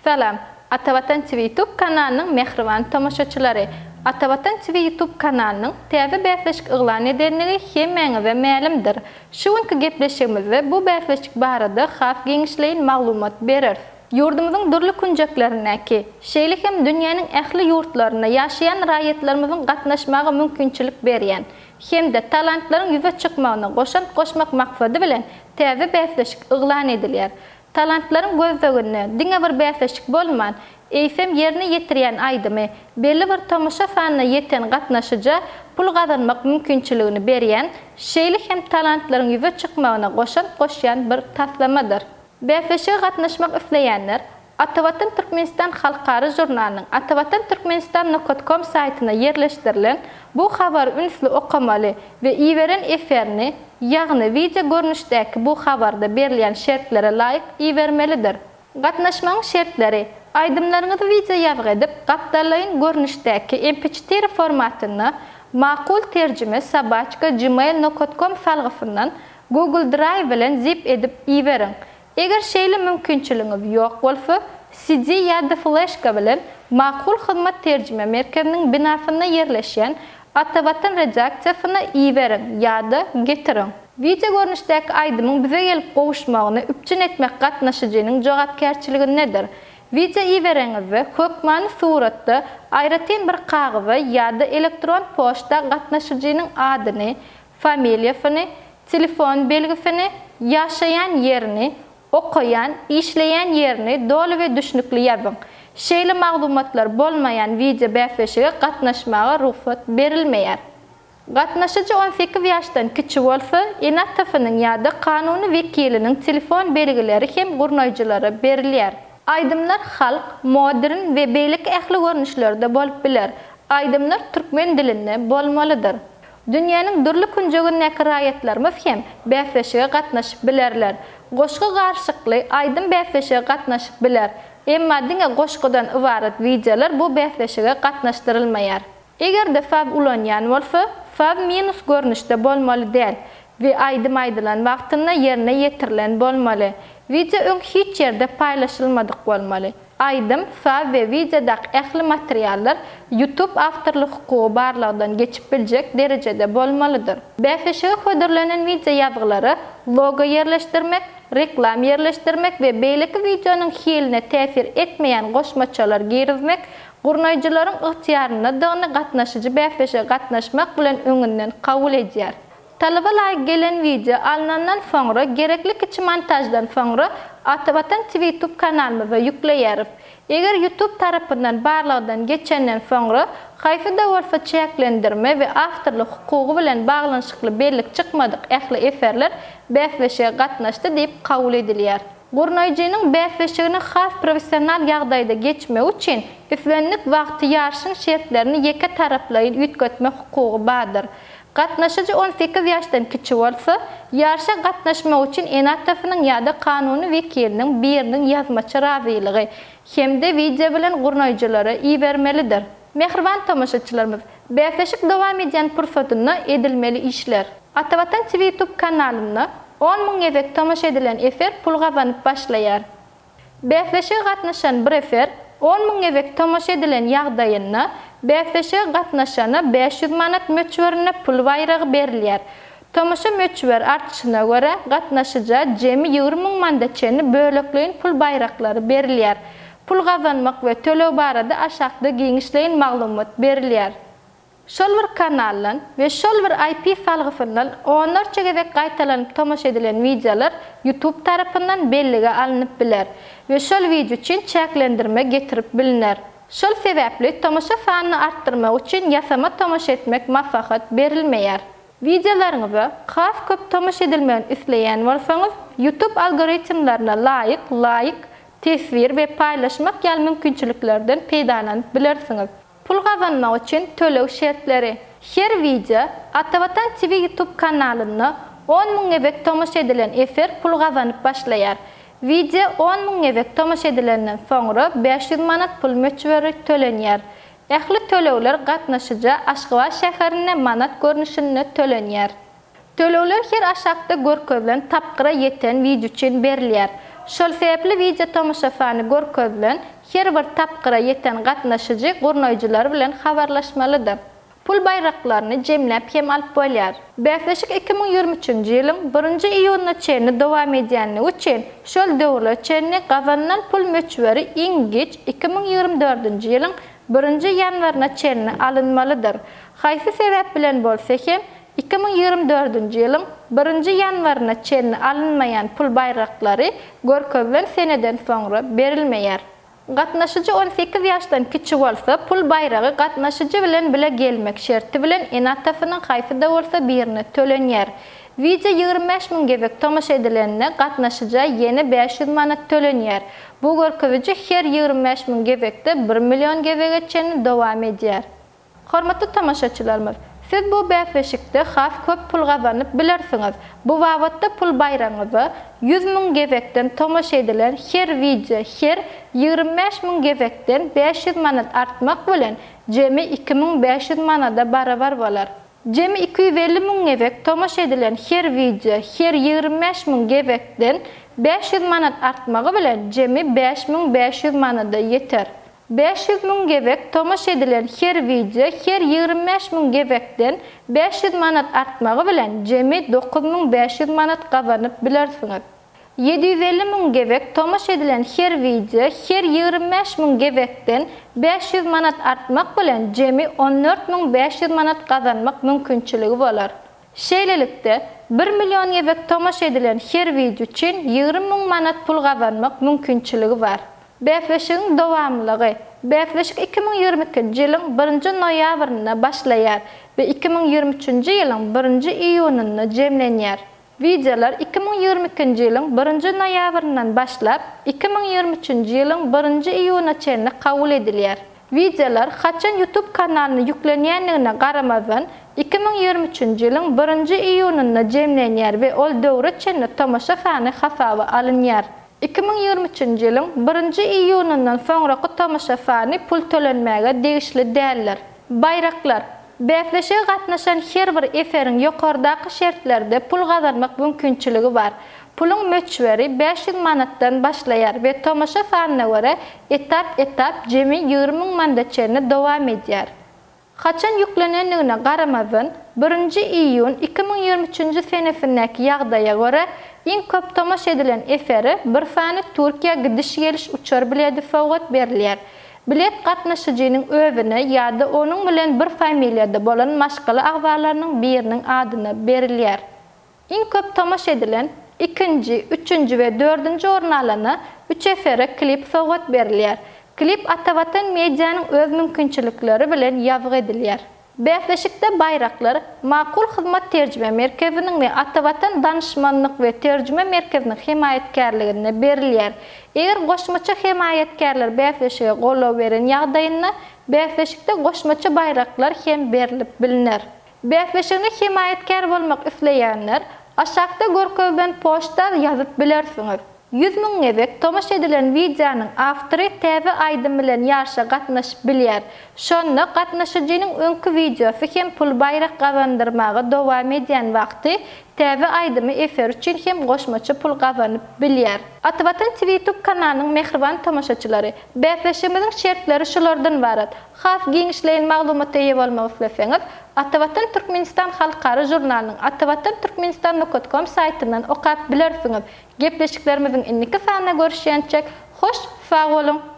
Salam, Atavatan TV YouTube kanalının mehriban tomoşaçylary. Atavatan TV YouTube kanalının täze bäfleşik ıglan edenligi hemmeňe we mälimdir. Şuňky gepleşigimizde bu bäfleşik barada has geňişleýin maglumat berer. Yurdumuzun durly kunjaklarynaki, şeýle hem dünýäniň ähli ýurtlaryna ýaşaýan raýatlarymyzyň gatnaşmagy mümkinçilik berýän, hemde talantlaryň ýüze çykmagyna goşmak maksady bilen täze bäfleşik ıglan edilýär. Talantlaryň gözlegine diňe bir bäfleşik bolman, eýsem ýerine ýetirýän aýdymy, belli bir tomoşa fanyna ýeten gatnaşyja pul gazanmak mümkinçiligini berýän, şeýle hem talantlaryň ýüze çykmagyna goşýan bir taslamadyr. Bäfleşige gatnaşmak isleýänler Atavatan Türkmenistan Halkary jurnalynyň atavatanturkmenistan.com saýtyna ýerleşdirilen bu habar ünsli okamaly we iýberen eferini, ýagny video görnüşdäki bu habarda berilýän şertlere laýyk iýbermelidir. Gatnaşmagyň şertleri aýdymlaryňyzy video ýazgy edip, gapdalaýyn görnüşdäki MP4 formatyny makul terjime sabachka@gmail.com salgysyndan Google Drive bilen zip edip iýberiň. Eger şeýle mümkinçiligiňiz ýok bolsa, CD ýa-da flashka bilen makul hyzmat terjime merkeziniň binasyna ýerleşýän Atavatan redaksiýasyna iýberiň ýa-da getiriň. Video görnüşdäki aýdymyň bize gelip gowuşmagyny üpçün etmek gatnaşyjynyň jogapkärçiligi nedir? Video iýbereňizde hökmany suratda aýratyn bir kagyzy ýa-da elektron poçta gatnaşyjynyň adyny, familiýasyny, telefon belgisini, ýaşaýan ýerini, okuyan, işleyen yerini dolu ve düşnükli ýazyň. Şeýle maglumatlar bolmayan video bäfleşige gatnaşmaga ruhsat berilmeýär. Gatnaşyjy 18 ýaşdan kiçi bolsa, enat tarypynyň ýa-da kanuny wekiliniň telefon belgileri hem gurnaýjylara berilýär. Aýdymlar halk, modern we beýlik ähli görnüşlerde bolup biler. Aýdymlar türkmen dilinde bolmalydyr. Dünýäniň durly kunjagyndaky raýatlarymyz hem bäfleşige gatnaşyp bilerler. Goşgy garşykly aýdym bäfleşige gatnaşyp biler. Emma diňe goşgydan ibarat videolar bu bäfleşige gatnaşdyrylmaýar. Eger de fav ulanýan bolsa, fav minus görnüşde bolmaly däl we aýdym aýdylan wagtyna ýerine ýetirilen bolmaly. Video öň hiç ýerde paýlaşylmadyk bolmaly. Aýdym, fav we videodaky ähli materiallar YouTube awtorlyk hukugy barlygdan geçip biljek derejede bolmalydyr. Bäfleşige höderlenen video ýazgylary logo ýerleşdirmek, reklam ýerleşdirmek we beýleki videonyň heline täsir etmeýän goşmaçalar girizmek gurnaýjylaryň ygtyýaryna döňe gatnaşyjy bäfleşige gatnaşmak bilen öňünden kabul edýär. Talaba laýyk gelen video alnandan soňra gerekli kiçi montajdan soňra Atavatan TV YouTube kanalymyza ýükleýäris. Eger YouTube tarapyndan barlygdan geçenden soňra haýsy da bolsa çäklendirme we awtorlyk hukugy bilen baglanyşykly bellik çykmadyk ähli eferler bäfleşige gatnaşdy diýip kabul edilýär. Gurnaýjynyň bäfleşigini has professional ýagdaýda geçmek üçin üflenlik wagty ýarşyň şertlerini ýeke taraplaýyn ýetgetmek hukugy bardyr. Gatnaşyjy 18 ýaşdan kiçi bolsa, ýarşa gatnaşmak üçin enat tarypynyň ýa-da kanuny wekiliniň biriniň ýazmaçy razyligi hemde video bilen gurnaýjylara iýbermelidir. Mehriban tomoşaçylarymyz, bäfleşik dowam edýän pursatyny edilmeli işler. Atavatan TV YouTube kanalyny 10.000 ewek tomoşa edilen efer pul gazanyp başlaýar. Bäfleşige gatnaşan bir efer 10.000 ewek tomoşa edilen ýagdaýyna bäfleşige gatnaşana 500 manat möçberine pul bayragy berilýär. Tomoşa möçber artşyna görä gatnaşyja jemi 20.000 mandatçyny bölekleýin pul bayraklary berilýär. Pul gazanmak we tölew barada aşakda geňişleýin maglumat berilýär. Şol bir kanaldan we şol bir IP salgysyndan onlarça gewek gaýtalanyp tomoşa edilen videolar YouTube tarapyndan bellige alınıp biler we şol video üçin çäklendirme getirip biliner. Şol sebäpli tomoşa sanyny artdyrmak üçin ýasama tomoşa etmek maslahat berilmeýär. Videolaryňyzy has köp tomoşa edilmegini isleýän bolsaňyz, YouTube algoritmlaryna laýyk, tesvir we paýlaşmak ýaly mümkinçiliklerden peýdalanyp bilersiňiz. Pul gazanmak üçin tölew şertleri. Her video Atavatan TV YouTube kanalyny 10.000 ewek tomoşa edilen efer pul gazanyp başlaýar. Video 10.000 ewek tomoşa edilenden soňra 500 manat pul möçberi tölenýär. Ähli tölewler gatnaşyja Aşgabat şäherine manat görnüşinde tölenýär. Tölewler her aşakda görkezlen tapgyra ýeten video üçin berilýär. Şol sebäpli video tomoşafany görkezlen her bir tapqyra yeten gatnaşyjy gurnoýjylar bilen habarlaşmalydyr. Pul bayraklaryny jemläp hem alyp bolýar. Bäfleşik 2023-nji ýylyň 1-nji iýulyna çenli dowam edýänligi üçin şol döwürler çenli gazanlan pul möçberi iň geç 2024-nji ýylyň 1-nji ýanwaryna çenli alynmalydyr. Haýsy sebäp bilen bolsa hem 2024-nji ýylyň 1-nji ýanwaryna çenli alynmaýan pul bayraklary görkezlen seneden soňra berilmeýär. Gatnaşyjy 18 ýaşdan kiçik bolsa, pul bayragy gatnaşyjy bilen bile gelmek şerti bilen enatafynyň haýsy-da bolsa birini tölenýär. Video 25 000 gebek tomaşa edilenine gatnaşyja ýene 500 manat tölenýär. Bu görkeziji her 25 000 gebekde 1 milyon gebege çenli dowam edýär. Hormatly tamaşaçylarymyz, siz bu bäfleşikde haf köp pul gazanyp bilersiňiz. Bu wagtda pul bayragyňyzy 100 000 gebekden tomaşa edilen her video her 25 000 gebekden 500 manat artmak bilen jemi 2500 manada barabar bolar. Jemi 250 000 gebek tomaşa edilen her video her 25 000 gebekden 500 manat artmagy bilen jemi 5500 manada ýeter. 500 000 gebek tomaşa edilen her video her 25 000 gebekden 500 manat artmagy bilen jemi 9500 manat gazanyp bilersiňiz. 750 000 gebek tomaşa edilen her video her 25 000 gebekden 500 manat artmak bilen jemi 14500 manat gazanmak mümkinçiligi bolar. Şeýlelikde 1 milyon gebek tomaşa edilen her video üçin 20 000 manat pul gazanmak mümkinçiligi bar. Bäfleşigiň dowamlygy Bäfleşik 2022-nji ýylyň 1-nji noýabryna başlaýar we 2023-nji ýylyň 1-nji iýunyna jemlenýär. Videolar 2022-nji ýylyň 1-nji noýabryndan başlap 2023-nji ýylyň 1-nji iýunyna çenli kabul edilýär. Videolar haçan YouTube kanalyna ýüklenýänligine garamazdan 2023-nji ýylyň 1-nji iýunyna jemlenýär we ol döwre çenli tomaşa sany hasaby alınýar. 2023-nji ýylyň 1-nji iýunyndan soňraky tomaşa sany pul tölenmäge degişli däldir. Bayraklar Bäfleşige gatnaşan her bir eferiň ýokardaky şertlerde pul gazanmak mümkinçiligi bar. Pulun möçberi 500 manatdan başlaýar we tomaşa sanyna görä etap jemi 20 000 manat çenli dowam edýär. Haçan ýüklenenligine garamazdan 1-nji iýun 2023-nji senefindäki ýagdaýa görä iň köp tomaşa edilen eferi bir sany Türkiýe gidiş geliş uçar bileti sowgat berilýär. Bilet gatnaşyjynyň öwüne ýa-da onuň bilen bir familiýada bolan maşgaly agzalarynyň biriniň adyna berilýär. Iň köp tomaşa edilen 2-nji, 3-nji we 4-nji orun alany 3 efere klip sowgat berilýär. Klip Atavatan medianyň öz mümkinçilikleri bilen ýazgy edilýär. Bäfleşikde bayraklar Makul Hyzmat Terjime Merkeziniň we Atavatan Danışmanlyk we Terjime Merkeziniň himayetkarlygine berilýär. Eger goşmaça himayetkarlar bäfleşige gollaw beren ýagdaýynda bäfleşikde goşmaça bayraklar hem berilip bilinär. Bäfleşigine himayetkar bolmak isleýänler aşagda görkezlen poçta ýazyp bilersiňiz. 100 000 gebek tomaşa edilen videonyň awtory TV aýdym bilen ýarşa gatnaşyp bilýär. Şonda gatnaşyjynyň öňkü videosy hem pul bayrak gazandyrmagy dowam edýän wagty TV aýdymy efer üçin hem goşmaça pul gazanyp bilýär. Atavatan TV YouTube kanalynyň mehriban tamaşaçylary, bäfleşigimiziň şertleri şolardan ibaret. Has giňişleýän maglumatda ýa bolmak isleseňiz, Atavatan Türkmenistan halkary jurnalynyň atavatanturkmenistan.com saýtyndan okap bilersiňiz. Gepleşiklerimiziň indiki sanyna görüşýänçek hoş, sag bolun.